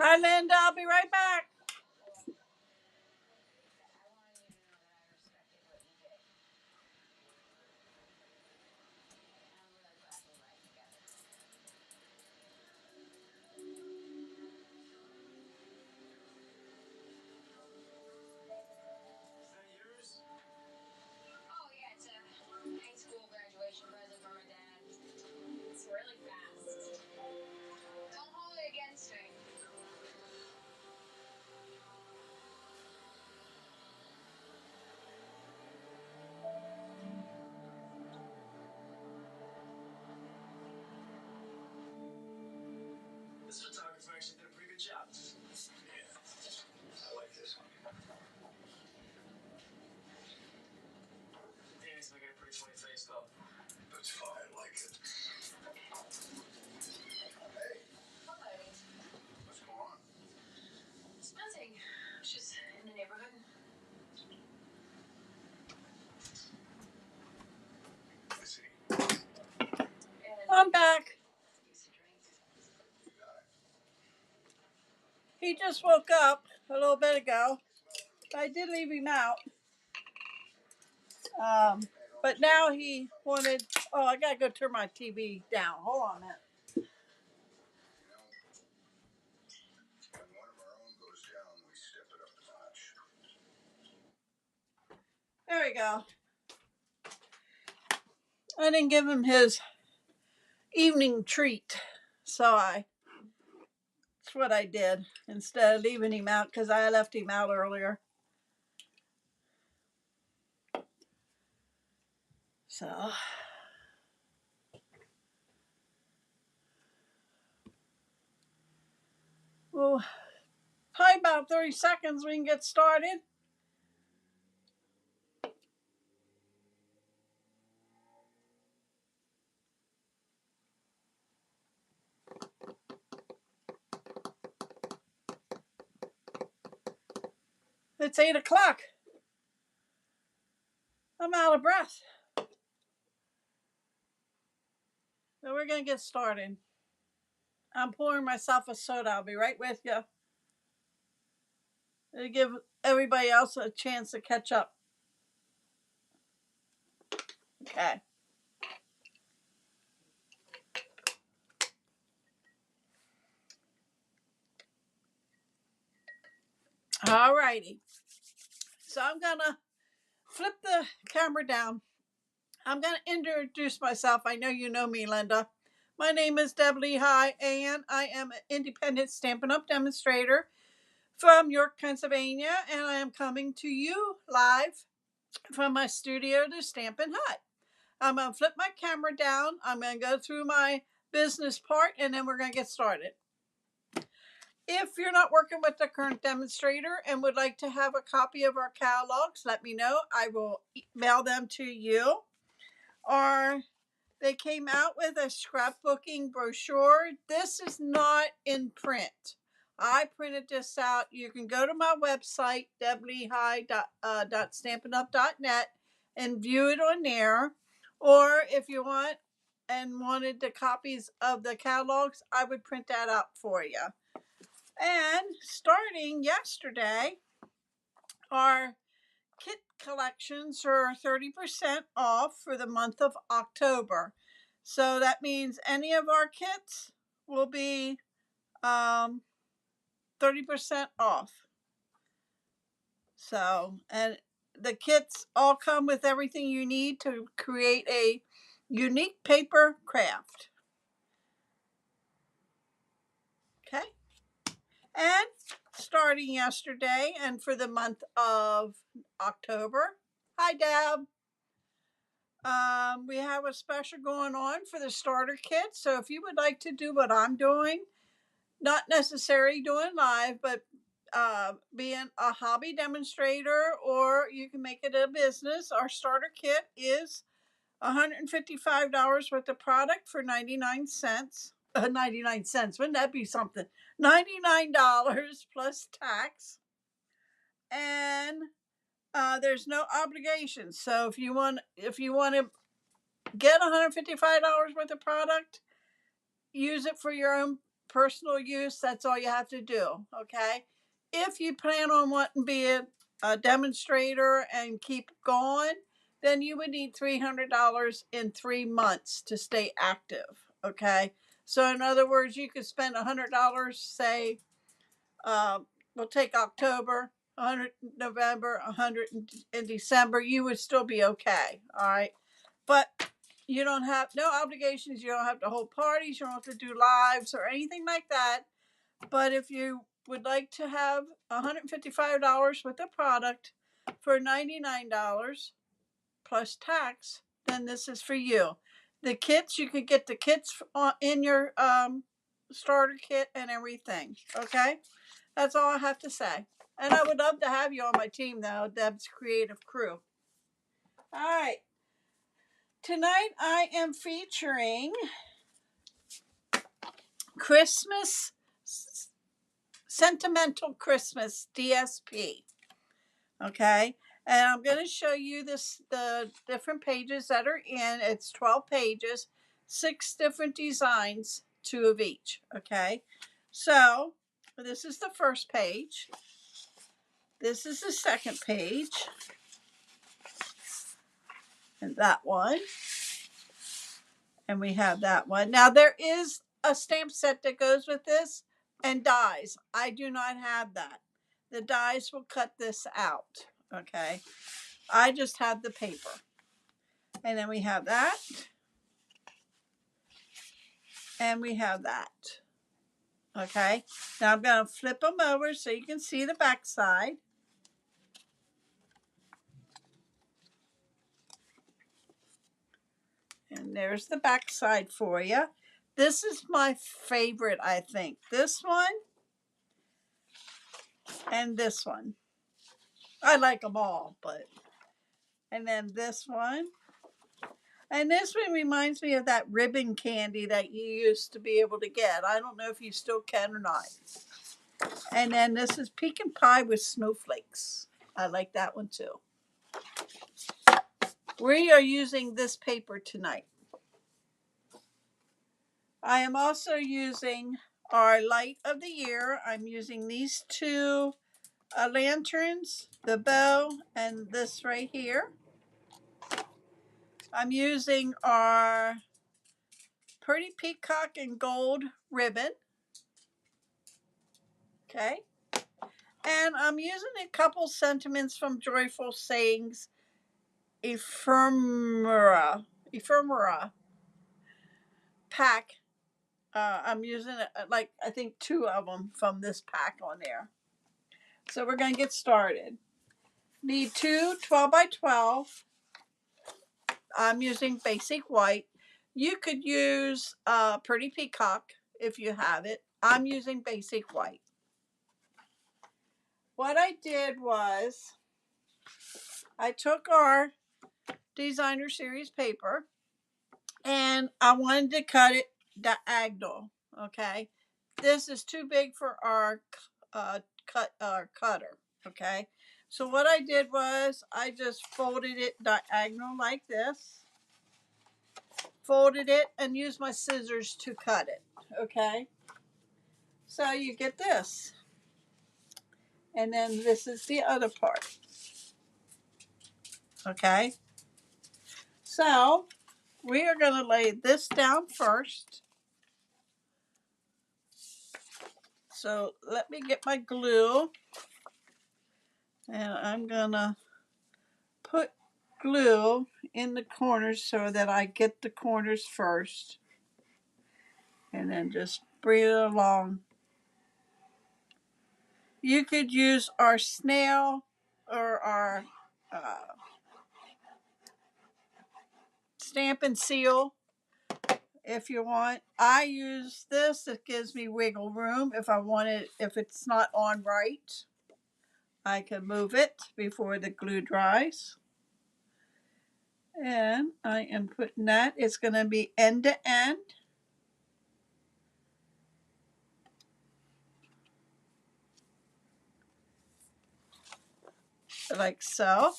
Hi, Linda. I'll be right back. This photographer actually did a pretty good job. Yeah, I like this one. Danny's making a pretty funny face though. That's fine, I like it. Hey. Hello. What's going on? It's nothing. It's just in the neighborhood. I see. I'm back. He just woke up a little bit ago. I did leave him out. But now he wanted. Oh, I gotta go turn my TV down. Hold on a minute. When one of our own goes down, we step it up a notch. There we go. I didn't give him his evening treat, so that's what I did instead of leaving him out because I left him out earlier. So. Well, probably about 30 seconds we can get started. It's 8 o'clock. I'm out of breath. So we're going to get started. I'm pouring myself a soda. I'll be right with you. To give everybody else a chance to catch up. Okay. All righty. So I'm going to flip the camera down. I'm going to introduce myself. I know you know me, Linda. My name is Deb Lehigh, and I am an independent Stampin' Up! Demonstrator from York, Pennsylvania, and I am coming to you live from my studio, the Stampin' Hut. I'm going to flip my camera down. I'm going to go through my business part, and then we're going to get started. If you're not working with the current demonstrator and would like to have a copy of our catalogs, let me know. I will mail them to you. Or they came out with a scrapbooking brochure. This is not in print. I printed this out. You can go to my website, deblehigh.stampinup.net, and view it on there. Or if you want and wanted the copies of the catalogs, I would print that out for you. And starting yesterday, our kit collections are 30% off for the month of October. So that means any of our kits will be 30% off. So, and the kits all come with everything you need to create a unique paper craft. Okay. And starting yesterday and for the month of October, hi Deb. We have a special going on for the starter kit. So if you would like to do what I'm doing, not necessarily doing live, but being a hobby demonstrator, or you can make it a business, our starter kit is $155 worth of product for 99 cents. 99 cents, wouldn't that be something? $99 plus tax. And there's no obligation. So if you want to get $155 worth of product, use it for your own personal use, that's all you have to do, okay? If you plan on wanting to be a demonstrator and keep going, then you would need $300 in 3 months to stay active, okay? So in other words, you could spend $100, say, we'll take October, 100 in November, 100 in December, you would still be okay, all right? But you don't have no obligations. You don't have to hold parties. You don't have to do lives or anything like that. But if you would like to have $155 worth of product for $99 plus tax, then this is for you. The kits, you could get the kits in your starter kit and everything. Okay, that's all I have to say. And I would love to have you on my team, though, Deb's creative crew. All right. Tonight I am featuring Christmas Sentimental Christmas DSP. Okay, and I'm going to show you the different pages that are in. It's 12 pages, 6 different designs, 2 of each. Okay, so this is the first page. This is the second page, and that one. And we have that one. Now there is a stamp set that goes with this and dies. I do not have that. The dies will cut this out. Okay. I just have the paper. And then we have that. And we have that. Okay. Now I'm going to flip them over so you can see the back side. And there's the back side for you. This is my favorite, I think. This one and this one. I like them all, but. And then this one. And this one reminds me of that ribbon candy that you used to be able to get. I don't know if you still can or not. And then this is pecan pie with snowflakes. I like that one too. We are using this paper tonight. I am also using our light of the year. I'm using these 2 lanterns, the bow, and this right here. I'm using our Pretty Peacock and Gold ribbon. Okay. And I'm using a couple sentiments from Joyful Sayings Ephemera pack. I'm using like I think 2 of them from this pack on there. So we're going to get started. Need 2 12 by 12. I'm using basic white. You could use Pretty Peacock if you have it. I'm using basic white. What I did was I took our designer series paper and I wanted to cut it diagonal. Okay, this is too big for our cutter. Okay, so what I did was I just folded it diagonal like this, folded it, and used my scissors to cut it. Okay, so you get this, and then this is the other part. Okay, so we are going to lay this down first. So let me get my glue, and I'm going to put glue in the corners so that I get the corners first, and then just bring it along. You could use our snail or our stamp and seal if you want. I use this. It gives me wiggle room if I want it. If it's not on right, I can move it before the glue dries. And I am putting that. It's going to be end to end. Like so.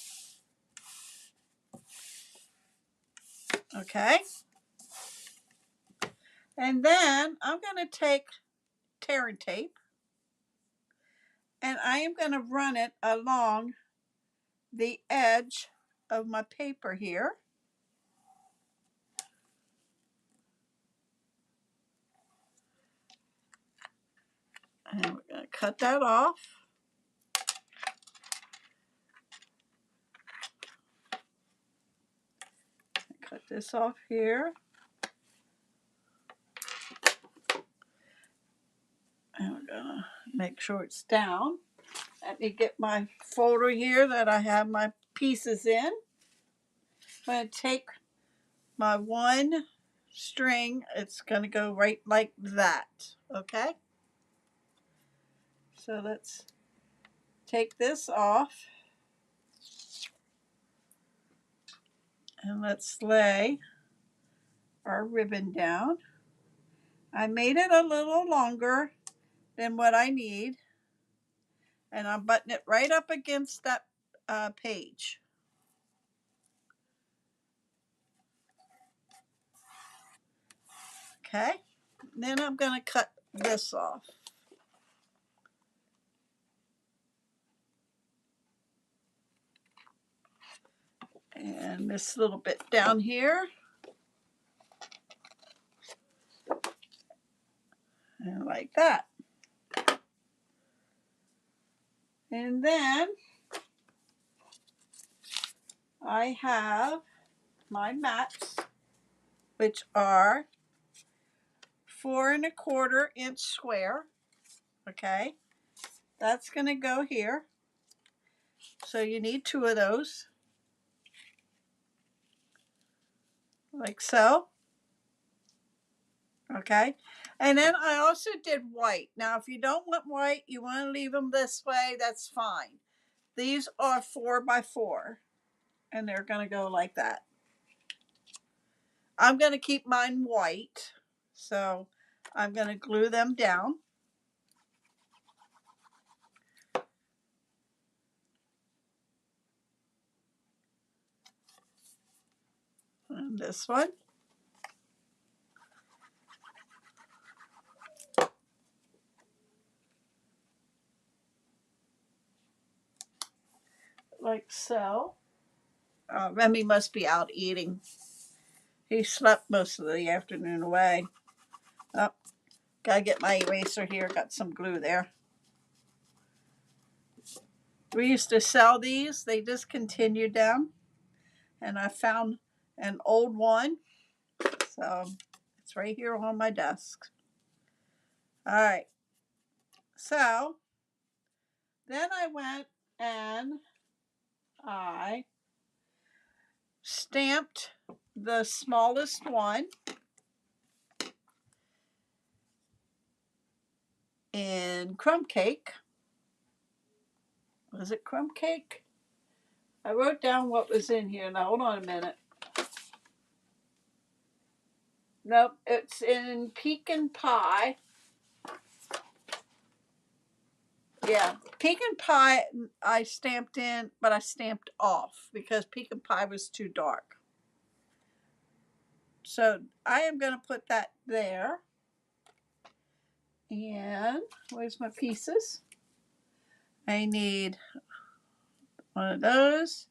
Okay. And then I'm going to take tear and tape. And I am going to run it along the edge of my paper here. And we're going to cut that off. Cut this off here. And we're going to make sure it's down. Let me get my folder here that I have my pieces in. I'm going to take my one string. It's going to go right like that. Okay? So let's take this off. And let's lay our ribbon down. I made it a little longer than what I need. And I'm buttoning it right up against that page. Okay? Then I'm going to cut this off. And this little bit down here. And like that. And then I have my mats, which are 4 1/4 inch square. Okay, that's going to go here. So you need 2 of those, like so. Okay, and then I also did white. Now, if you don't want white, you want to leave them this way, that's fine. These are 4 by 4, and they're going to go like that. I'm going to keep mine white, so I'm going to glue them down. And this one. Like so. Remy must be out eating. He slept most of the afternoon away. Oh, gotta get my eraser here. Got some glue there. We used to sell these. They discontinued them. And I found an old one. So it's right here on my desk. All right. So then I went and I stamped the smallest one in crumb cake. Was it crumb cake? I wrote down what was in here. Now, hold on a minute. Nope, it's in pecan pie. Yeah, pecan pie I stamped in, but I stamped off because pecan pie was too dark. So I am going to put that there. And where's my pieces? I need one of those,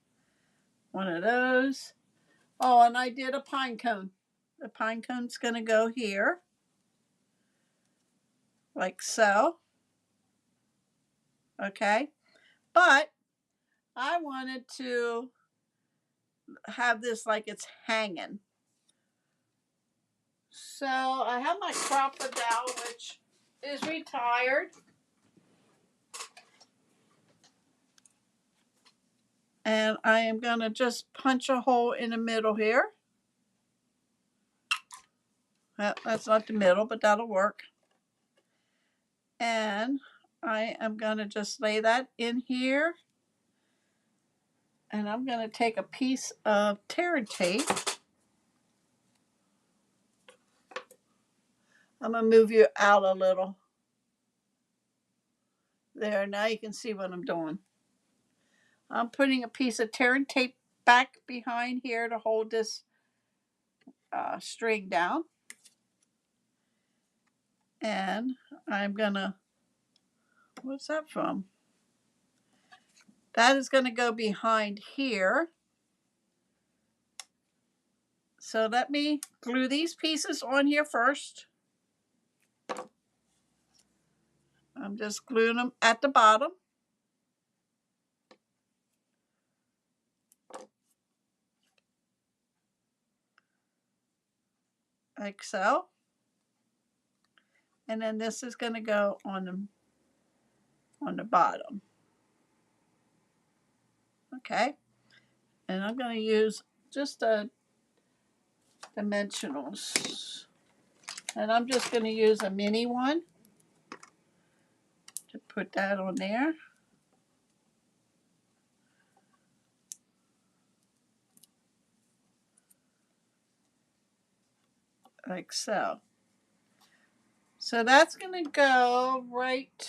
one of those. Oh, and I did a pine cone. The pine cone's going to go here, like so. Okay, but I wanted to have this like it's hanging. So I have my crocodile, which is retired. And I am going to just punch a hole in the middle here. Well, that's not the middle, but that'll work. And I am going to just lay that in here. And I'm going to take a piece of tear and tape. I'm going to move you out a little. There, now you can see what I'm doing. I'm putting a piece of tear and tape back behind here to hold this string down. And I'm gonna, what's that from? That is gonna go behind here. So let me glue these pieces on here first. I'm just gluing them at the bottom. Like so. And then this is going to go on the bottom. Okay. And I'm going to use just a dimensionals. And I'm just going to use a mini one to put that on there. Like so. So that's going to go right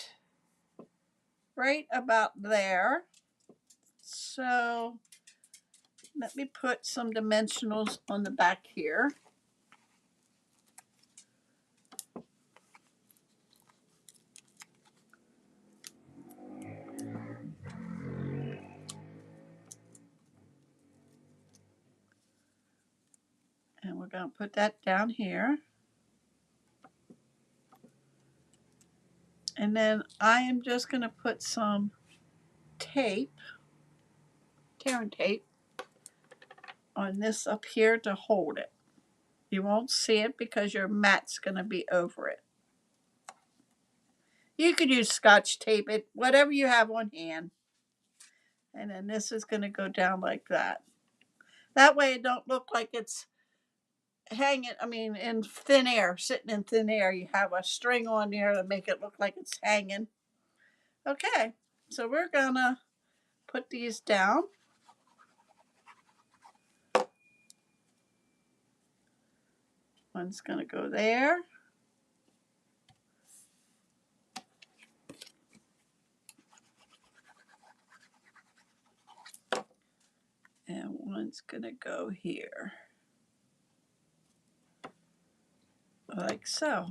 about there. So let me put some dimensionals on the back here. And we're going to put that down here. And then I am just going to put some tape, tearing tape, on this up here to hold it. You won't see it because your mat's going to be over it. You could use Scotch tape, it, whatever you have on hand. And then this is going to go down like that. That way it don't look like it's hanging, in thin air, sitting in thin air. You have a string on there to make it look like it's hanging. Okay, so we're going to put these down. One's going to go there. And one's going to go here. Like so.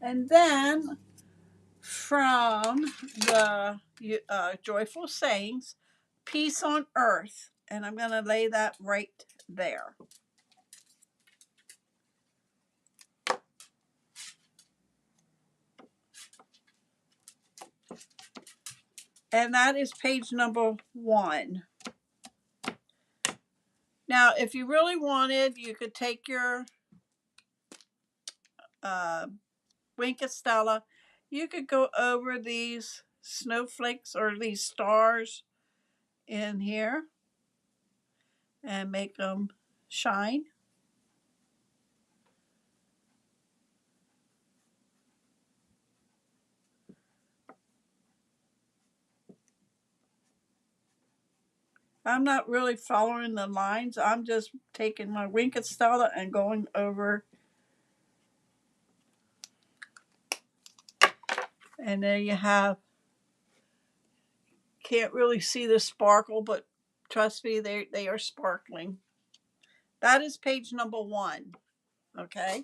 And then from the Joyful Sayings, Peace on Earth. And I'm going to lay that right there. And that is page number 1. Now, if you really wanted, you could take your Wink at Stella. You could go over these snowflakes or these stars in here and make them shine. I'm not really following the lines. I'm just taking my Wink at Stella and going over. And there you have, can't really see the sparkle, but trust me, they are sparkling. That is page number 1. Okay.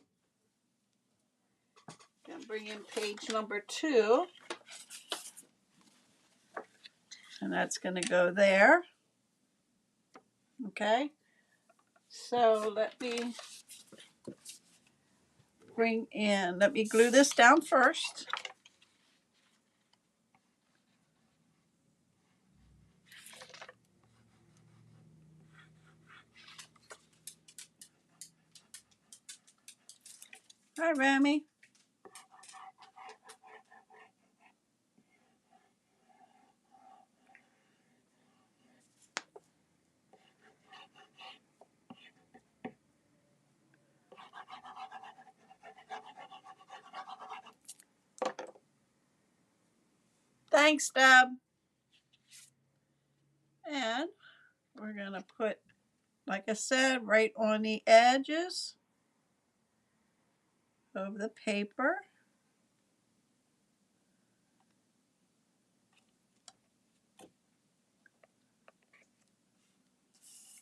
Gonna bring in page number 2. And that's gonna go there. Okay. So let me glue this down first. Hi, Rami. Thanks, Deb. And we're gonna put, like I said, right on the edges of the paper.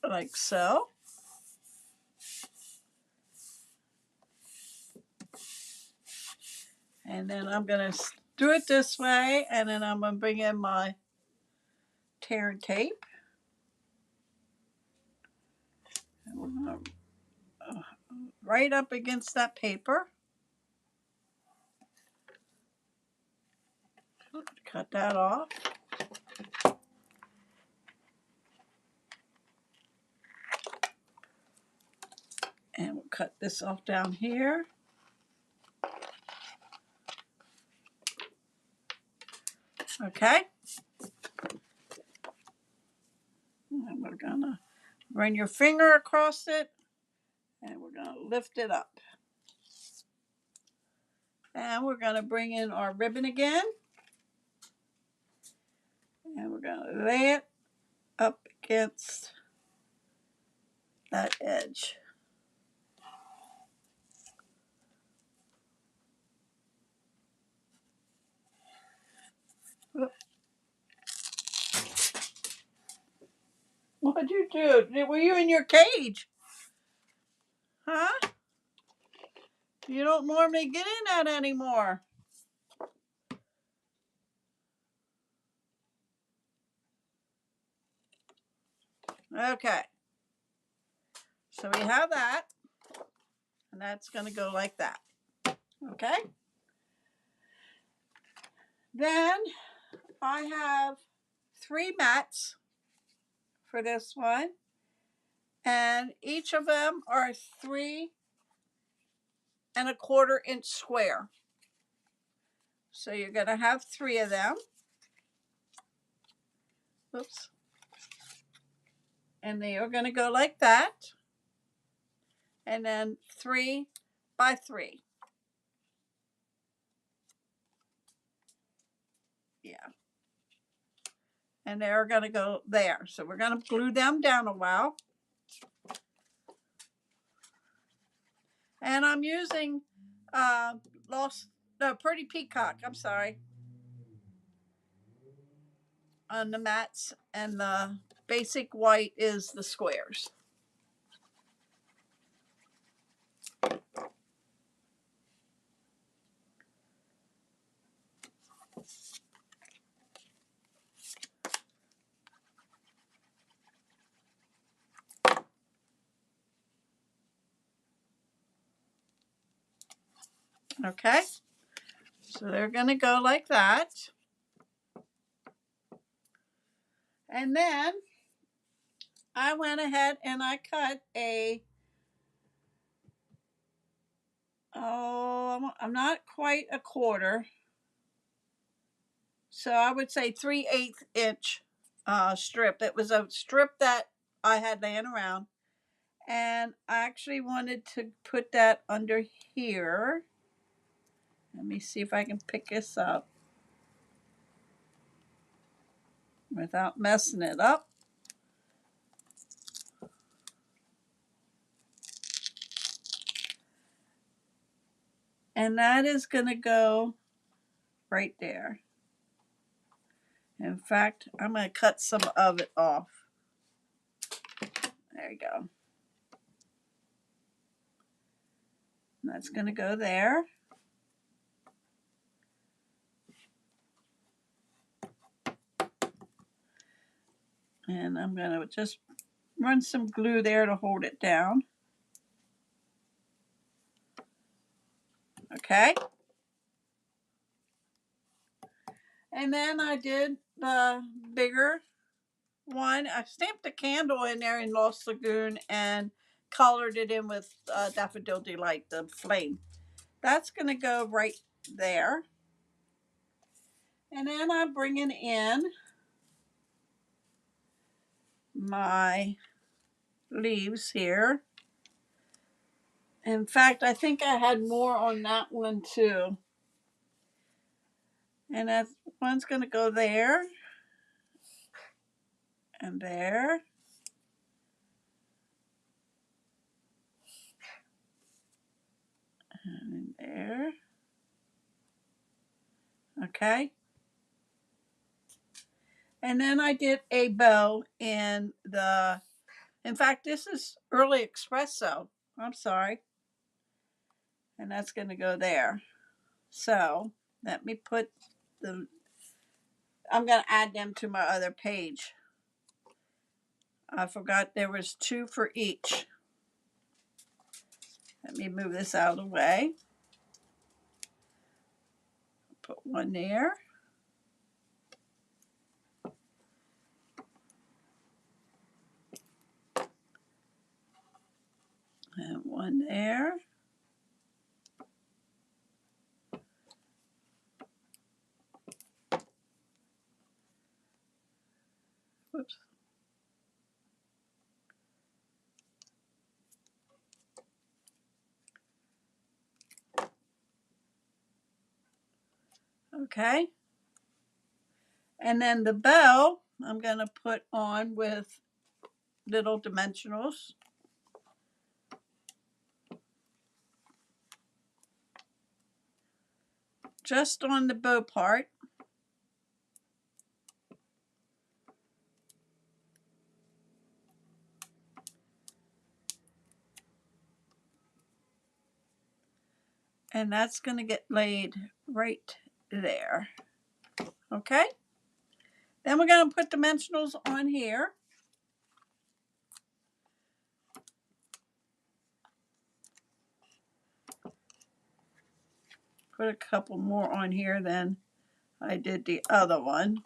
Like so. And then I'm going to do it this way, and then I'm going to bring in my tear and tape. And we're going to right up against that paper. Cut that off. And we'll cut this off down here. Okay. And we're going to run your finger across it, and we're going to lift it up. And we're going to bring in our ribbon again. And we're going to lay it up against that edge. What'd you do? Were you in your cage? Huh? You don't normally get in that anymore. Okay. So we have that. And that's going to go like that. Okay. Then I have 3 mats for this one. And each of them are 3 1/4 inch square. So you're going to have 3 of them. Oops. And they are going to go like that. And then 3 by 3. Yeah. And they're going to go there. So we're going to glue them down a while. And I'm using Pretty Peacock, I'm sorry, on the mats, and the basic white is the squares. Okay, so they're going to go like that. And then I went ahead and I cut I'm not quite 1/4. So I would say 3/8 inch strip. It was a strip that I had laying around. And I actually wanted to put that under here. Let me see if I can pick this up without messing it up. And that is going to go right there. In fact, I'm going to cut some of it off. There you go. And that's going to go there. And I'm going to just run some glue there to hold it down. Okay. And then I did the bigger one. I stamped a candle in there in Lost Lagoon and colored it in with Daffodil Delight, the flame. That's going to go right there. And then I'm bringing in my leaves here. In fact, I think I had more on that one too. And that one's going to go there and there. And there. Okay. And then I did a bow in fact, this is early espresso. I'm sorry. And that's going to go there. So let me put the, I'm going to add them to my other page. I forgot there was 2 for each. Let me move this out of the way. Put one there. And one there. Whoops. Okay. And then the bell, I'm going to put on with little dimensionals. Just on the bow part. And that's going to get laid right there. Okay. Then we're going to put dimensionals on here. Put a couple more on here than I did the other one.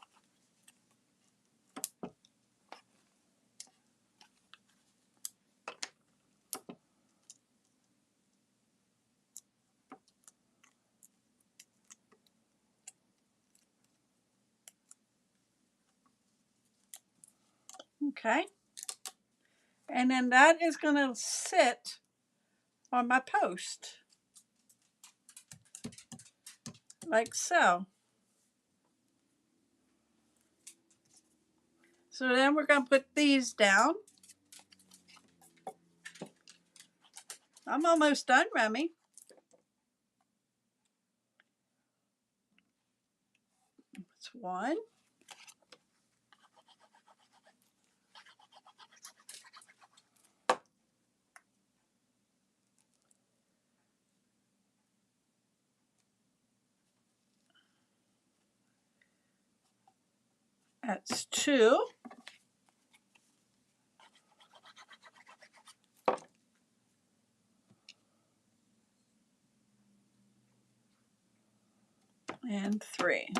Okay. And then that is going to sit on my post. Like so. So then we're going to put these down. I'm almost done, Remy. That's one. That's 2. And 3.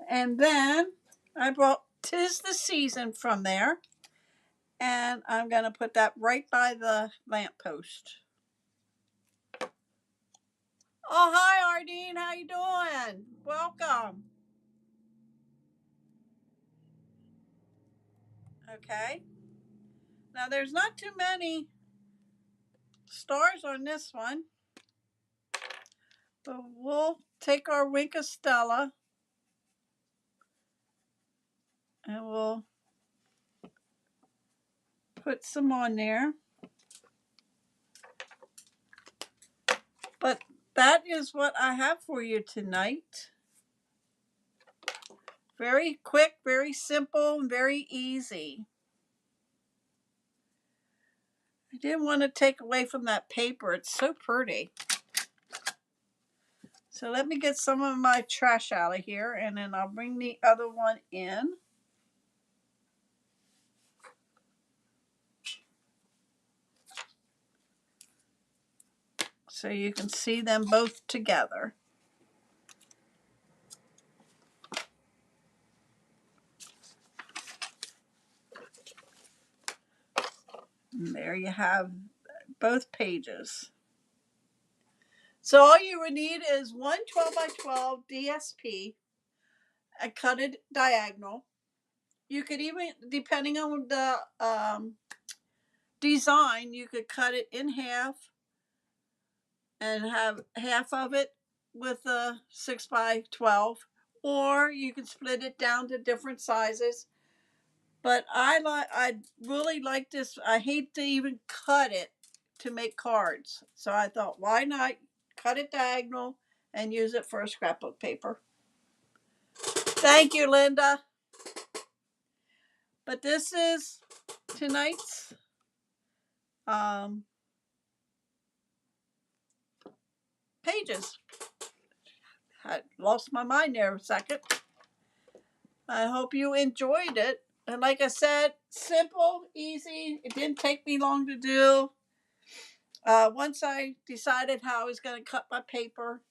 And then I brought 'Tis the Season from there. And I'm going to put that right by the lamppost. Oh, hi, Ardeen. How you doing? Welcome. Okay. Now, there's not too many stars on this one. But we'll take our Wink of Stella and we'll put some on there. But that is what I have for you tonight. Very quick, very simple, and very easy. I didn't want to take away from that paper. It's so pretty. So let me get some of my trash out of here, and then I'll bring the other one in. So you can see them both together. And there you have both pages. So all you would need is one 12x12 DSP, a cutted diagonal. You could even, depending on the design, you could cut it in half and have half of it with a 6x12, or you can split it down to different sizes. But I really like this. I hate to even cut it to make cards. So I thought, why not cut it diagonal and use it for a scrapbook paper? Thank you, Linda. But this is tonight's pages. I lost my mind there a second. I hope you enjoyed it. And like I said, simple, easy. It didn't take me long to do. Once I decided how I was going to cut my paper.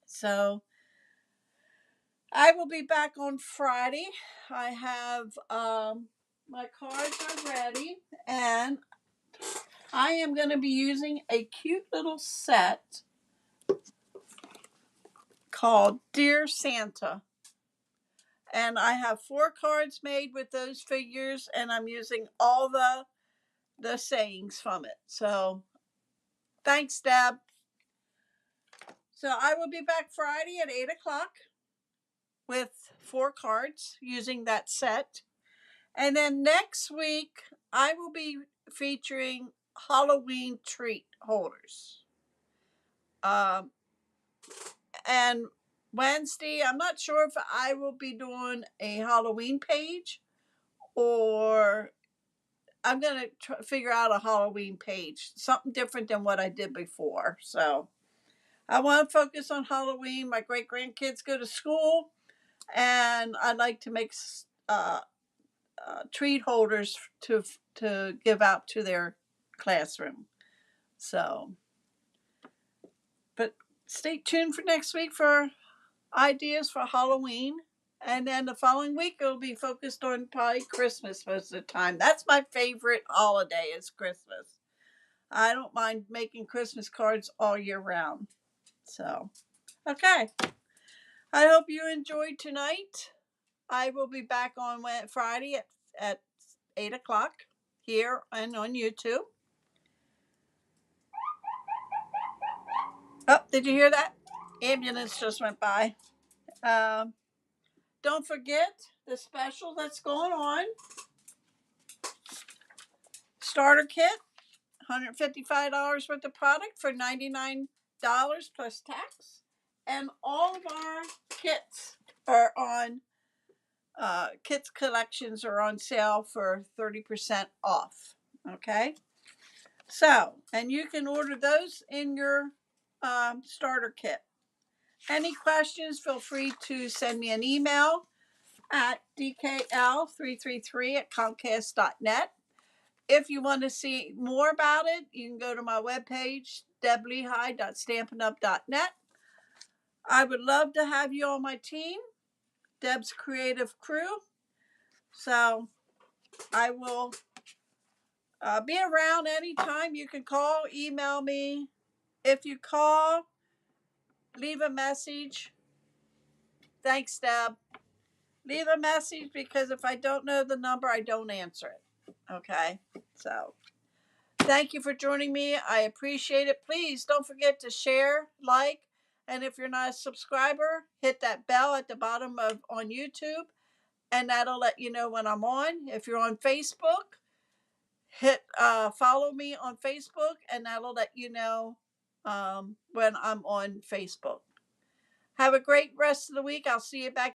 So I will be back on Friday. I have my cards are ready, and I am going to be using a cute little set called Dear Santa. And I have 4 cards made with those figures, and I'm using all the sayings from it. So thanks, Deb. So I will be back Friday at 8 o'clock with 4 cards using that set. And then next week, I will be featuring Halloween treat holders. And Wednesday, I'm not sure if I will be doing a Halloween page or I'm going to figure out a Halloween page, something different than what I did before. So I want to focus on Halloween. My great grandkids go to school, and I'd like to make treat holders to give out to their classroom. So, but stay tuned for next week for ideas for Halloween. And then the following week, it'll be focused on probably Christmas most of the time. That's my favorite holiday is Christmas. I don't mind making Christmas cards all year round. So, okay. I hope you enjoyed tonight. I will be back on Friday at 8 o'clock here and on YouTube. Oh, did you hear that? Ambulance just went by. Don't forget the special that's going on. Starter kit, $155 worth of product for $99 plus tax. And all of our kits are on, kits collections are on sale for 30% off. Okay? So, and you can order those in your starter kit. Any questions, feel free to send me an email at dkl333@comcast.net. If you want to see more about it, you can go to my webpage, deblehigh.stampinup.net. I would love to have you on my team, Deb's Creative Crew. So I will be around anytime. You can call, email me. If you call, leave a message. Thanks, Deb. Leave a message because if I don't know the number, I don't answer it. Okay? So thank you for joining me. I appreciate it. Please don't forget to share, like, and if you're not a subscriber, hit that bell at the bottom of on YouTube, and that'll let you know when I'm on. If you're on Facebook, hit follow me on Facebook, and that'll let you know when I'm on Facebook. Have a great rest of the week. I'll see you back